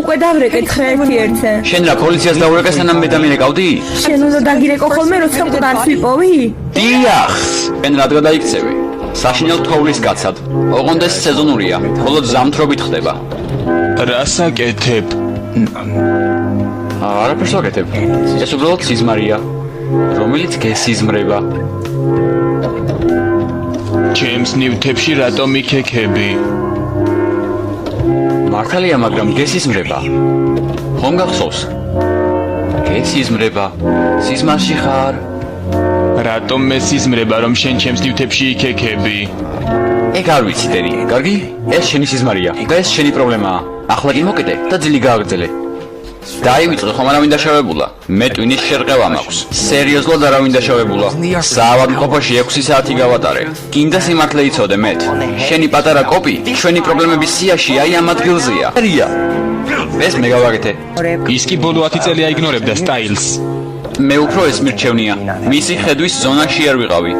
უკვე დავრეკეთ ერთ-ერთზე. შენ რა პოლიციას დაურეკე სანამ მე და მე რეკავდი? შენ უნდა დაგირეკო ხოლმე როცა მყდარს ვიპოვი? დიახ, შენ რა გადაიქცევი? საშინელ თოვლის კაცად. ოღონდ ეს სეზონურია, მხოლოდ ზამთრობით ხდება. რას აკეთებ? არაფერს ვაკეთებ. ეს უბრალოდ სიზმარია, რომელიც გესიზმრება. ჩემს ნივთებში რატომ იქექები? მართალია, მაგრამ გესიზმრება. ხომ გახსოვს? გესიზმრება. სიზმარში ხარ? რატომ მესიზმრება რომ შენ ჩემს ნივთებში იქექები? ეგ არ ვიცი, დერი. კარგი? ეს შენი სიზმარია და ეს შენი პრობლემაა. ახლა კი მოკიდე და ძილი გააგრძელე. დაივიწყე, ხომ არავინ დაშავებულა. მე ტვინის შერყევა მაქვს. სერიოზულად არავინ დაშავებულა. საავადმყოფოში 6 საათი გავატარე. კიდე სიმართლე იცოდე მეტ. შენი პატარა კოპი ჩვენი პრობლემების სიაში აი ამ ადგილზეა. ეს მე გავაკეთე. ის კი ბოლო 10 წელი აიგნორებდა სტაილს. მე უფრო ეს მირჩევნია. მისი ხედვის ზონაში არ ვიყავი.